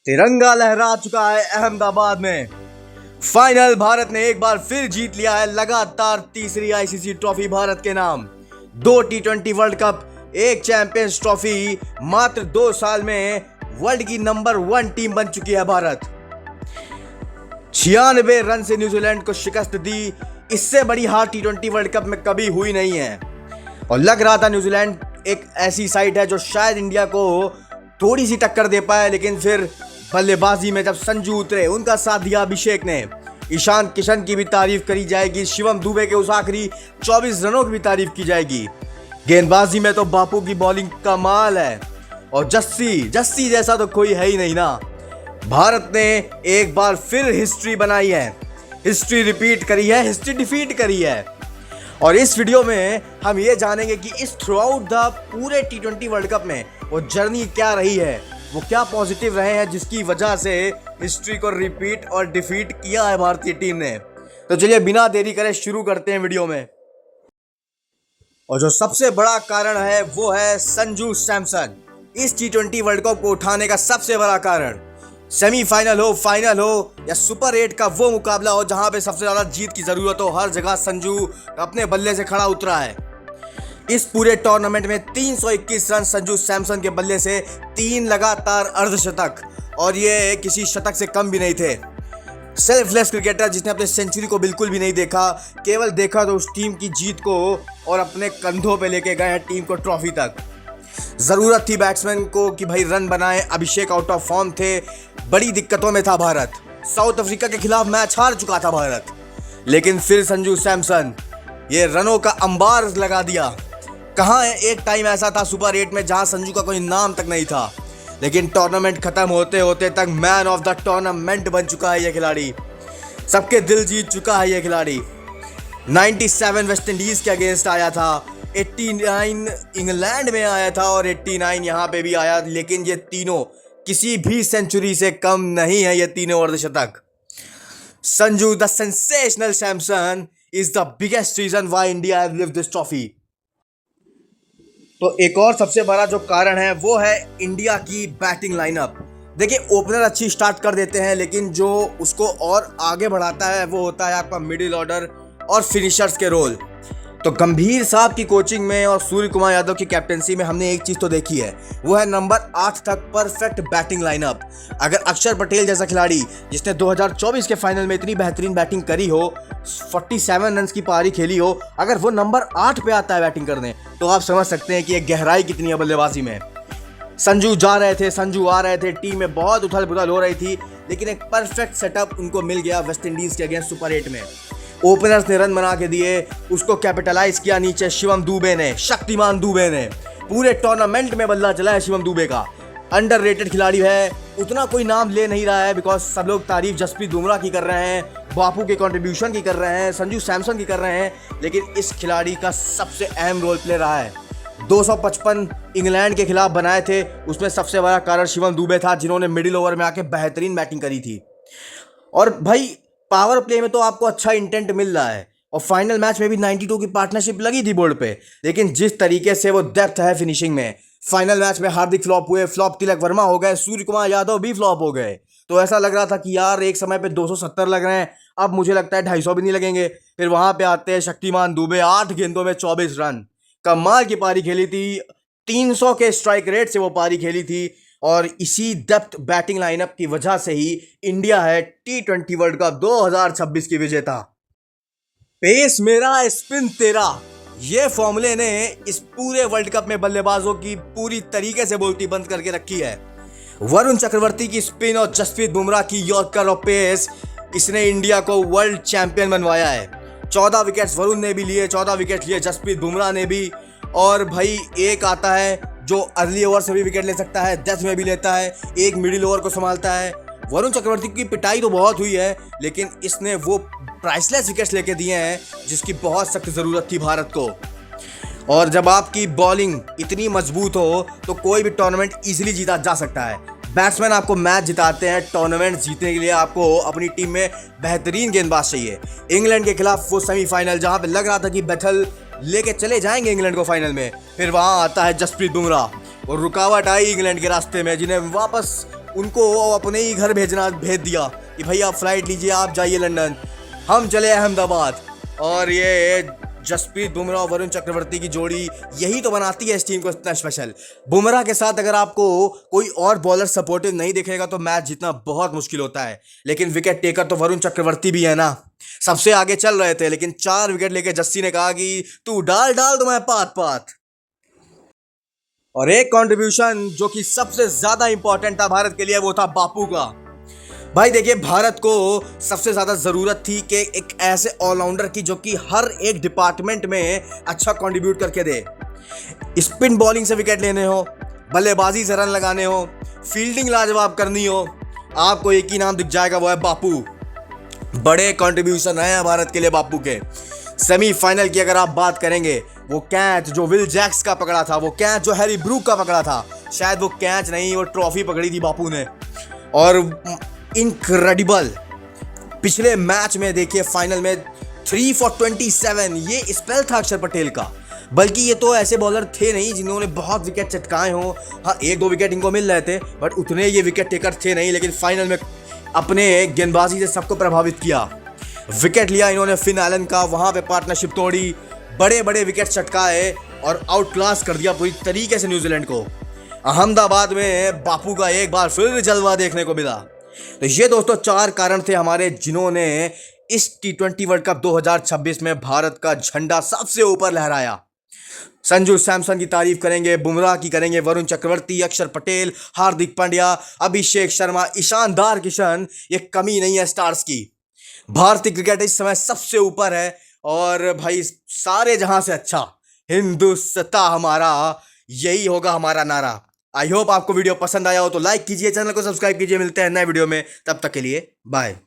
तिरंगा लहरा चुका है अहमदाबाद में। फाइनल भारत ने एक बार फिर जीत लिया है लगातार तीसरी आईसीसी ट्रॉफी भारत के नाम। 2 T20 वर्ल्ड कप, एक चैंपियंस ट्रॉफी, मात्र 2 साल में वर्ल्ड की नंबर 1 टीम बन चुकी है भारत। 96 रन से न्यूजीलैंड को शिकस्त दी। इससे बड़ी हार T20 वर्ल्ड कप में कभी हुई नहीं है और लग रहा था न्यूजीलैंड एक ऐसी साइड है जो शायद इंडिया को थोड़ी सी टक्कर दे पाए, लेकिन फिर बल्लेबाजी में जब संजू उतरे, उनका साथ दिया अभिषेक ने, ईशान किशन की भी तारीफ करी जाएगी, शिवम दुबे के उस आखिरी 24 रनों की भी तारीफ की जाएगी। गेंदबाजी में तो बापू की बॉलिंग कमाल है और जस्सी जैसा तो कोई है ही नहीं ना। भारत ने एक बार फिर हिस्ट्री बनाई है, हिस्ट्री रिपीट करी है, हिस्ट्री डिफीट करी है। और इस वीडियो में हम ये जानेंगे कि इस थ्रू आउट द पूरे T20 वर्ल्ड कप में वो जर्नी क्या रही है, वो क्या पॉजिटिव रहे हैं जिसकी वजह से हिस्ट्री को रिपीट और डिफीट किया है भारतीय टीम ने। तो चलिए बिना देरी करे शुरू करते हैं वीडियो में। और जो सबसे बड़ा कारण है वो है संजू सैमसन। इस T20 वर्ल्ड कप को उठाने का सबसे बड़ा कारण, सेमीफाइनल हो, फाइनल हो या सुपर 8 का वो मुकाबला हो जहां पे सबसे ज्यादा जीत की जरूरत हो, हर जगह संजू अपने बल्ले से खड़ा उतरा है। इस पूरे टूर्नामेंट में 321 रन संजू सैमसन के बल्ले से, 3 लगातार अर्धशतक, और ये किसी शतक से कम भी नहीं थे। सेल्फलेस क्रिकेटर जिसने अपने सेंचुरी को बिल्कुल भी नहीं देखा, केवल देखा तो उस टीम की जीत को और अपने कंधों पे लेके गए हैं टीम को ट्रॉफी तक। जरूरत थी बैट्समैन को कि भाई रन बनाए, अभिषेक आउट ऑफ फॉर्म थे, बड़ी दिक्कतों में था भारत, साउथ अफ्रीका के खिलाफ मैच हार चुका था भारत, लेकिन फिर संजू सैमसन ये रनों का अंबार लगा दिया। कहाँ है, एक टाइम ऐसा था सुपर 8 में जहां संजू का कोई नाम तक नहीं था, लेकिन टूर्नामेंट खत्म होते होते तक मैन ऑफ द टूर्नामेंट बन चुका है ये खिलाड़ी, सबके दिल जीत चुका है ये खिलाड़ी। 97 वेस्ट इंडीज के अगेंस्ट आया था, 89 इंग्लैंड में आया था और 89 यहाँ पे भी आया, लेकिन ये तीनों किसी भी सेंचुरी से कम नहीं है, ये तीनों अर्धशतक। Sanju the sensational Samson is the biggest reason why India have lift this trophy. तो एक और सबसे बड़ा जो कारण है वो है इंडिया की बैटिंग लाइनअप। देखिए, ओपनर अच्छी स्टार्ट कर देते हैं, लेकिन जो उसको और आगे बढ़ाता है वो होता है आपका मिडिल ऑर्डर और फिनिशर्स के रोल। तो गंभीर साहब की कोचिंग में और सूर्य कुमार यादव की कैप्टेंसी में हमने एक चीज़ तो देखी है, वो है नंबर 8 तक परफेक्ट बैटिंग लाइनअप। अगर अक्षर पटेल जैसा खिलाड़ी जिसने 2024 के फाइनल में इतनी बेहतरीन बैटिंग करी हो, 47 रन की पारी खेली हो, अगर वो नंबर 8 पे आता है बैटिंग करने, तो आप समझ सकते हैं कि ये गहराई कितनी है बल्लेबाजी में। संजू जा रहे थे, संजू आ रहे थे, टीम में बहुत उथल पुथल हो रही थी, लेकिन एक परफेक्ट सेटअप उनको मिल गया वेस्ट इंडीज के अगेंस्ट सुपर 8 में। ओपनर्स ने रन बना के दिए, उसको कैपिटलाइज किया नीचे शिवम दुबे ने, शक्तिमान दुबे ने। पूरे टूर्नामेंट में बल्ला चला है शिवम दुबे का, अंडररेटेड खिलाड़ी है, उतना कोई नाम ले नहीं रहा है बिकॉज सब लोग तारीफ जसप्रीत बुमराह की कर रहे हैं, बापू के कंट्रीब्यूशन की कर रहे हैं, संजू सैमसन की कर रहे हैं, लेकिन इस खिलाड़ी का सबसे अहम रोल प्ले रहा है। 255 इंग्लैंड के खिलाफ बनाए थे, उसमें सबसे बड़ा कारण शिवम दुबे था, जिन्होंने मिडिल ओवर में आके बेहतरीन बैटिंग करी थी। और भाई पावर प्ले में तो आपको अच्छा इंटेंट मिल रहा है और फाइनल मैच में भी 92 की पार्टनरशिप लगी थी बोर्ड पे, लेकिन जिस तरीके से वो डेप्थ है फिनिशिंग में, फाइनल मैच में हार्दिक फ्लॉप हुए, फ्लॉप तिलक वर्मा हो गए, सूर्य कुमार यादव भी फ्लॉप हो गए। तो ऐसा लग रहा था कि यार एक समय पे 270 लग रहे हैं, अब मुझे लगता है 250 भी नहीं लगेंगे। फिर वहां पे आते हैं शक्तिमान दुबे, 8 गेंदों में 24 रन, कमाल की पारी खेली थी, 300 के स्ट्राइक रेट से वो पारी खेली थी। और इसी डेप्थ बैटिंग लाइनअप की वजह से ही इंडिया है T20 वर्ल्ड कप 2026 की विजेता। पेस मेरा, स्पिन तेरा, ये फॉर्मूले ने इस पूरे वर्ल्ड कप में बल्लेबाजों की पूरी तरीके से बोलती बंद करके रखी है। वरुण चक्रवर्ती की स्पिन और जसप्रीत बुमराह की यॉर्कर और पेस, इसने इंडिया को वर्ल्ड चैंपियन बनवाया है। 14 विकेट्स वरुण ने भी लिए, 14 विकेट लिए जसप्रीत बुमराह ने भी। और भाई एक आता है जो अर्ली ओवर से भी विकेट ले सकता है, डेथ में भी लेता है, एक मिडिल ओवर को संभालता है। वरुण चक्रवर्ती की पिटाई तो बहुत हुई है, लेकिन इसने वो प्राइसलेस विकेट्स लेके दिए हैं जिसकी बहुत सख्त ज़रूरत थी भारत को। और जब आपकी बॉलिंग इतनी मजबूत हो तो कोई भी टूर्नामेंट इजीली जीता जा सकता है। बैट्समैन आपको मैच जिताते हैं, टूर्नामेंट जीतने के लिए आपको अपनी टीम में बेहतरीन गेंदबाज चाहिए। इंग्लैंड के खिलाफ वो सेमीफाइनल जहां पे लग रहा था कि बैथल लेके चले जाएंगे इंग्लैंड को फाइनल में, फिर वहां आता है जसप्रीत बुमराह और रुकावट आई इंग्लैंड के रास्ते में, जिन्हें वापस उनको अपने ही घर भेज दिया कि भाई आप फ्लाइट लीजिए, आप जाइए लंदन, हम चले अहमदाबाद। और ये जसप्रीत बुमराह और वरुण चक्रवर्ती की जोड़ी यही तो बनाती है इस टीम को इतना स्पेशल। बुमराह के साथ अगर आपको कोई और बॉलर सपोर्टिव नहीं दिखेगा तो मैच जीतना बहुत मुश्किल होता है, लेकिन विकेट टेकर तो वरुण चक्रवर्ती भी है ना। सबसे आगे चल रहे थे लेकिन 4 विकेट लेके जस्सी ने कहा कि तू डाल डाल तो मैं पात पात। और एक कंट्रीब्यूशन जो कि सबसे ज्यादा इंपॉर्टेंट था भारत के लिए वो था बापू का। भाई देखिए, भारत को सबसे ज्यादा जरूरत थी कि एक ऐसे ऑलराउंडर की जो कि हर एक डिपार्टमेंट में अच्छा कंट्रीब्यूट करके दे। स्पिन बॉलिंग से विकेट लेने हो, बल्लेबाजी से रन लगाने हो, फील्डिंग लाजवाब करनी हो, आपको एक ही नाम दिख जाएगा, वो है बापू। बड़े कंट्रीब्यूशन है भारत के लिए बापू के। सेमीफाइनल की अगर आप बात करेंगे, वो कैच जो विल जैक्स का पकड़ा था, वो कैच जो हैरी ब्रूक का पकड़ा था, शायद वो कैच नहीं, वो ट्रॉफी पकड़ी थी बापू ने। और इनक्रेडिबल, पिछले मैच में देखिए फाइनल में 3 for 27, ये स्पेल था अक्षर पटेल का। बल्कि ये तो ऐसे बॉलर थे नहीं जिन्होंने बहुत विकेट चटकाए हों। हाँ, 1-2 विकेट इनको मिल रहे थे बट उतने ये विकेट टेकर थे नहीं, लेकिन फाइनल में अपने गेंदबाजी से सबको प्रभावित किया। विकेट लिया इन्होंने फिन एलन का, वहां पे पार्टनरशिप तोड़ी, बड़े बड़े विकेट चटकाए और आउट क्लास कर दिया पूरी तरीके से न्यूजीलैंड को। अहमदाबाद में बापू का एक बार फिर जलवा देखने को मिला। तो ये दोस्तों 4 कारण थे हमारे जिन्होंने इस T20 वर्ल्ड कप 2026 में भारत का झंडा सबसे ऊपर लहराया। संजू सैमसन की तारीफ करेंगे, बुमराह की करेंगे, वरुण चक्रवर्ती, अक्षर पटेल, हार्दिक पांड्या, अभिषेक शर्मा, ईशानदार किशन, ये कमी नहीं है स्टार्स की। भारतीय क्रिकेट इस समय सबसे ऊपर है और भाई सारे जहां से अच्छा हिंदुस्तान हमारा, यही होगा हमारा नारा। आई होप आपको वीडियो पसंद आया हो तो लाइक कीजिए, चैनल को सब्सक्राइब कीजिए। मिलते हैं नए वीडियो में, तब तक के लिए बाय।